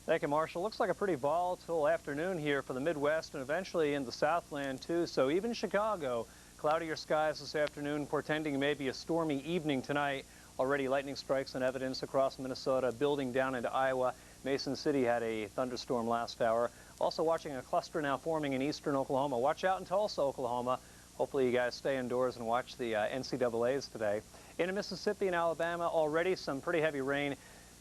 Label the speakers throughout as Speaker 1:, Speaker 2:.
Speaker 1: Thank you, Marshall. Looks like a pretty volatile afternoon here for the Midwest and eventually in the Southland, too. So even Chicago, cloudier skies this afternoon, portending maybe a stormy evening tonight. Already lightning strikes and evidence across Minnesota, building down into Iowa. Mason City had a thunderstorm last hour. Also watching a cluster now forming in eastern Oklahoma. Watch out in Tulsa, Oklahoma. Hopefully you guys stay indoors and watch the NCAAs today. In Mississippi and Alabama, already some pretty heavy rain.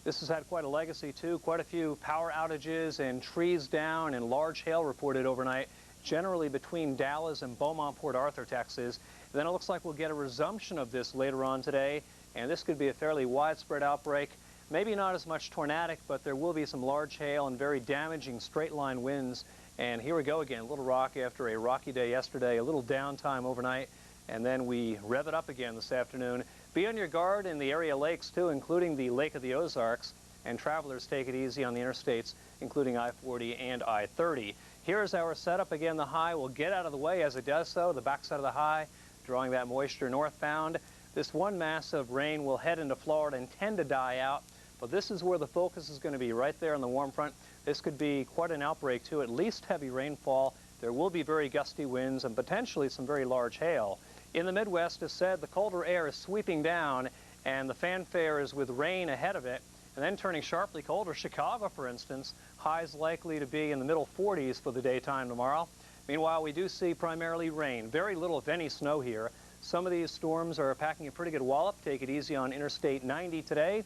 Speaker 1: This has had quite a legacy, too. Quite a few power outages and trees down and large hail reported overnight, generally between Dallas and Beaumont, Port Arthur, Texas. And then it looks like we'll get a resumption of this later on today, and this could be a fairly widespread outbreak. Maybe not as much tornadic, but there will be some large hail and very damaging straight-line winds. And here we go again, Little Rock after a rocky day yesterday, a little downtime overnight, and then we rev it up again this afternoon. Be on your guard in the area lakes, too, including the Lake of the Ozarks, and travelers take it easy on the interstates, including I-40 and I-30. Here's our setup. Again, the high will get out of the way as it does so, the backside of the high, drawing that moisture northbound. This one mass of rain will head into Florida and tend to die out, but this is where the focus is going to be, right there on the warm front. This could be quite an outbreak, too, at least heavy rainfall. There will be very gusty winds and potentially some very large hail. In the Midwest, as said, the colder air is sweeping down, and the fanfare is with rain ahead of it, and then turning sharply colder. Chicago, for instance, highs likely to be in the middle 40s for the daytime tomorrow. Meanwhile, we do see primarily rain, very little, if any, snow here. Some of these storms are packing a pretty good wallop. Take it easy on Interstate 90 today.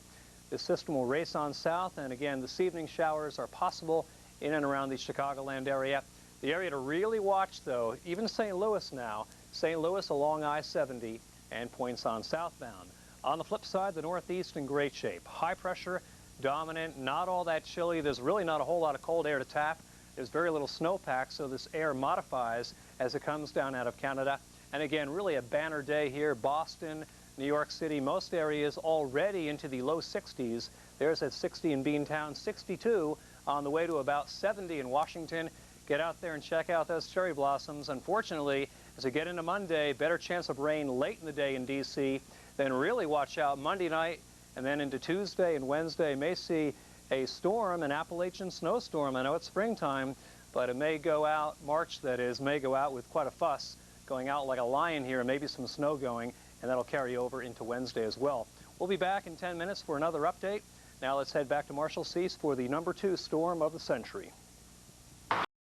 Speaker 1: This system will race on south, and again, this evening showers are possible in and around the Chicagoland area. The area to really watch, though, even St. Louis now. St. Louis along I-70 and points on southbound. On the flip side, the Northeast in great shape. High pressure, dominant, not all that chilly. There's really not a whole lot of cold air to tap. There's very little snowpack, so this air modifies as it comes down out of Canada. And again, really a banner day here. Boston, New York City, most areas already into the low 60s. There's at 60 in Beantown, 62 on the way to about 70 in Washington. Get out there and check out those cherry blossoms. Unfortunately, as we get into Monday, better chance of rain late in the day in D.C. Then really watch out Monday night and then into Tuesday and Wednesday. May see a storm, an Appalachian snowstorm. I know it's springtime, but it may go out, March that is, may go out with quite a fuss, going out like a lion here, and maybe some snow going, and that'll carry over into Wednesday as well. We'll be back in 10 minutes for another update. Now let's head back to Marshall Cease for the #2 storm of the century.